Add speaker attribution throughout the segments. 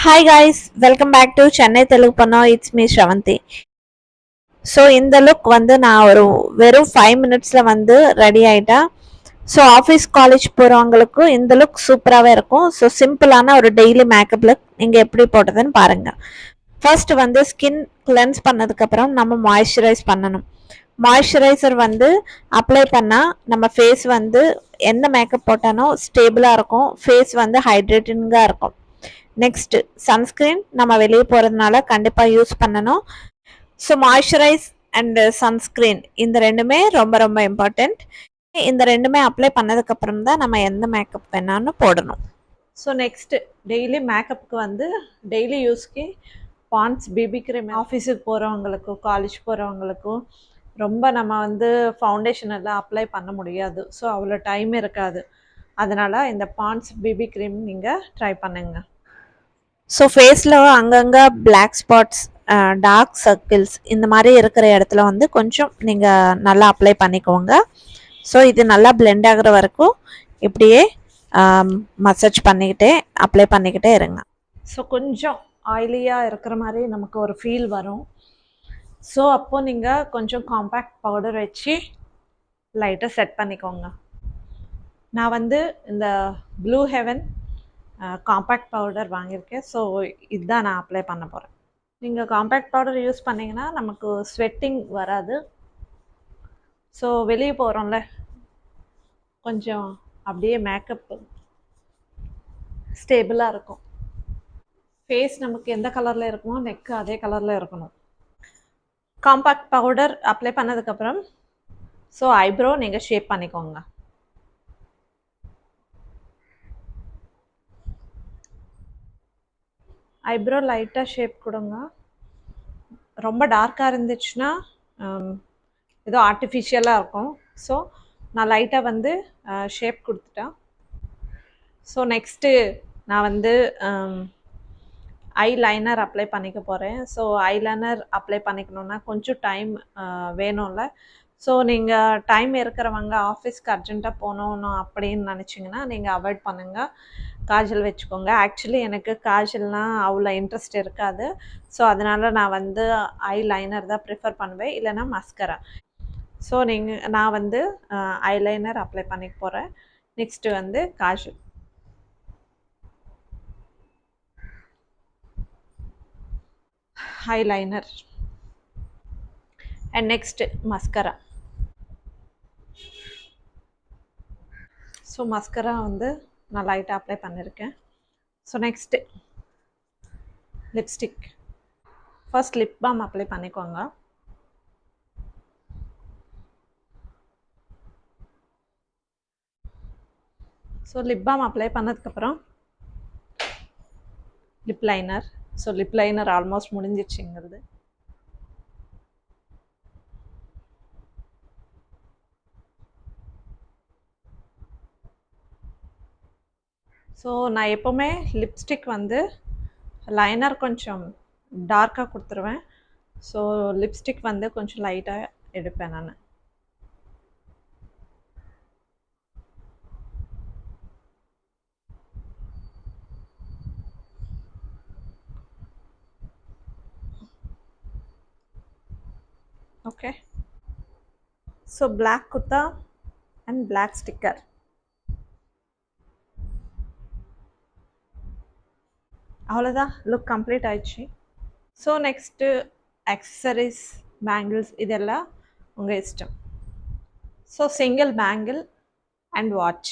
Speaker 1: Hi guys, welcome back to Chennai Telugu Panna. It's me Shravanti. So இந்த look வந்து நான் வெறும் 5 minutes வந்து ரெடி ஆகிட்டேன். ஸோ ஆஃபீஸ் காலேஜ் போகிறவங்களுக்கும் இந்த லுக் சூப்பராகவே இருக்கும். ஸோ சிம்பிளான ஒரு டெய்லி மேக்கப் லுக் நீங்கள் எப்படி போட்டதுன்னு பாருங்கள். ஃபர்ஸ்ட் வந்து ஸ்கின் கிளென்ஸ் பண்ணதுக்கப்புறம் நம்ம மாய்ஸ்சரைஸ் பண்ணணும். மாய்ஸ்சரைசர் வந்து அப்ளை பண்ணால் நம்ம ஃபேஸ் வந்து எந்த மேக்கப் போட்டாலும் ஸ்டேபிளாக இருக்கும், ஃபேஸ் வந்து ஹைட்ரேட்டிங்காக இருக்கும். நெக்ஸ்ட் சன்ஸ்கிரீன் நம்ம வெளியே போகிறதுனால கண்டிப்பாக யூஸ் பண்ணணும். ஸோ மாய்ஸ்சரைஸ் அண்ட் சன்ஸ்கிரீன் இந்த ரெண்டுமே ரொம்ப ரொம்ப இம்பார்ட்டண்ட். இந்த ரெண்டுமே அப்ளை பண்ணதுக்கப்புறம் தான் நம்ம எந்த மேக்கப் வேணாலும் போடணும். ஸோ நெக்ஸ்ட்டு டெய்லி மேக்கப்புக்கு வந்து டெய்லி யூஸ்க்கு பாண்ட்ஸ் பிபி கிரீம். ஆஃபீஸுக்கு போகிறவங்களுக்கும் காலேஜ் போகிறவங்களுக்கும் ரொம்ப நம்ம வந்து ஃபவுண்டேஷன் எல்லாம் அப்ளை பண்ண முடியாது. ஸோ அவ்வளோ டைம் இருக்காது. அதனால் இந்த பாண்ட்ஸ் பிபி கிரீம் நீங்கள் ட்ரை பண்ணுங்க. ஸோ ஃபேஸில் அங்கங்கே பிளாக் ஸ்பாட்ஸ், டார்க் சர்க்கிள்ஸ் இந்த மாதிரி இருக்கிற இடத்துல வந்து கொஞ்சம் நீங்கள் நல்லா அப்ளை பண்ணிக்கோங்க. ஸோ இது நல்லா பிளெண்ட் ஆகிற வரைக்கும் இப்படியே மசாஜ் பண்ணிக்கிட்டே அப்ளை பண்ணிக்கிட்டே இருங்க. ஸோ கொஞ்சம் ஆயிலியாக இருக்கிற மாதிரி நமக்கு ஒரு ஃபீல் வரும். ஸோ அப்போது நீங்கள் கொஞ்சம் காம்பேக்ட் பவுடர் வச்சு லைட்டாக செட் பண்ணிக்கோங்க. நான் வந்து இந்த ப்ளூ ஹெவன் காம்பேக்ட் பவுடர் வாங்கியிருக்கேன். ஸோ இதுதான் நான் அப்ளை பண்ண போகிறேன். நீங்கள் காம்பேக்ட் பவுடர் யூஸ் பண்ணிங்கன்னா நமக்கு ஸ்வெட்டிங் வராது. ஸோ வெளியே போகிறோம்ல, கொஞ்சம் அப்படியே மேக்கப் ஸ்டேபிளாக இருக்கும். ஃபேஸ் நமக்கு எந்த கலரில் இருக்குமோ நெக்கு அதே கலரில் இருக்கணும். காம்பேக்ட் பவுடர் அப்ளை பண்ணதுக்கப்புறம் ஸோ ஐப்ரோ நீங்கள் ஷேப் பண்ணிக்கோங்க. ஐப்ரோ லைட்டாக ஷேப் கொடுங்க. ரொம்ப டார்க்காக இருந்துச்சுன்னா ஏதோ ஆர்டிஃபிஷியலாக இருக்கும். ஸோ நான் லைட்டாக வந்து ஷேப் கொடுத்துட்டேன். ஸோ நெக்ஸ்ட்டு நான் வந்து ஐ லைனர் அப்ளை பண்ணிக்க போகிறேன். ஸோ ஐ லைனர் அப்ளை பண்ணிக்கணுன்னா கொஞ்சம் டைம் வேணும்ல. ஸோ நீங்கள் டைம் இருக்கிறவங்க ஆஃபீஸ்க்கு அர்ஜெண்ட்டாக போகணும் அப்படின்னு நினச்சிங்கன்னா நீங்கள் அவாய்ட் பண்ணுங்கள், காஜல் வச்சுக்கோங்க. ஆக்சுவலி எனக்கு காஜல்னால் அவ்வளோ இன்ட்ரெஸ்ட் இருக்காது. ஸோ அதனால் நான் வந்து ஐ லைனர் தான் ப்ரிஃபர் பண்ணுவேன், இல்லைன்னா மஸ்கரா. ஸோ நான் வந்து ஐலைனர் அப்ளை பண்ணிக்க போகிறேன். நெக்ஸ்ட்டு வந்து kajal, eyeliner and next mascara. So mascara வந்து நான் லைட்டாக அப்ளை பண்ணியிருக்கேன். So next lipstick. First lip balm apply பண்ணிக்கோங்க. ஸோ லிப் பாம் அப்ளை பண்ணதுக்கப்புறம் lip liner. So lip liner almost முடிஞ்சிடுச்சுங்கிறது. ஸோ நான் எப்போவுமே லிப்ஸ்டிக் வந்து லைனர் கொஞ்சம் டார்க்காக கொடுத்துருவேன். ஸோ லிப்ஸ்டிக் வந்து கொஞ்சம் லைட்டாக எடுப்பேன் நான். Okay, so black kurta and black sticker. அவ்வளோதான், லுக் கம்ப்ளீட் ஆயிடுச்சு. ஸோ நெக்ஸ்ட்டு அக்சசரிஸ், பேங்கிள்ஸ் இதெல்லாம் உங்கள் இஷ்டம். So single bangle and watch.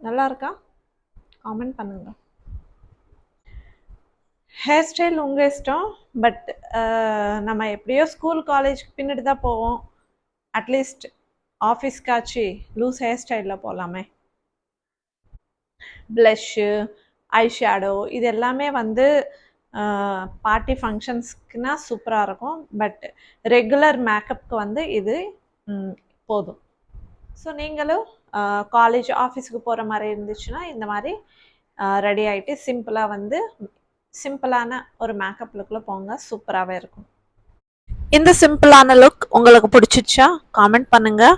Speaker 1: நல்லா இருக்கா? காமெண்ட் பண்ணுங்க. ஹேர் ஸ்டைல் உங்கள் இஷ்டம். பட் நம்ம எப்படியோ ஸ்கூல் காலேஜுக்கு பின்னாடி தான் போவோம். அட்லீஸ்ட் ஆஃபீஸ்க்காச்சு லூஸ் ஹேர் ஸ்டைலில் போகலாமே. ப்ளஷ்ஷு, ஐ ஷேடோ இது எல்லாமே வந்து பார்ட்டி ஃபங்க்ஷன்ஸ்க்குனா சூப்பராக இருக்கும். பட் ரெகுலர் மேக்கப்புக்கு வந்து இது போதும். ஸோ நீங்களும் காலேஜ் ஆஃபீஸுக்கு போகிற மாதிரி இருந்துச்சுன்னா இந்த மாதிரி ரெடி ஆகிட்டு சிம்பிளாக வந்து சிம்பிளான ஒரு மேக்கப் லுக்கில் போங்க, சூப்பராகவே இருக்கும். இந்த சிம்பிளான லுக் உங்களுக்கு பிடிச்சிச்சா காமெண்ட் பண்ணுங்கள்.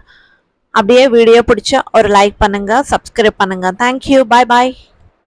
Speaker 1: அப்படியே வீடியோ பிடிச்சா ஒரு லைக் பண்ணுங்க, சப்ஸ்கிரைப் பண்ணுங்க. தேங்க்யூ, பாய் பாய்.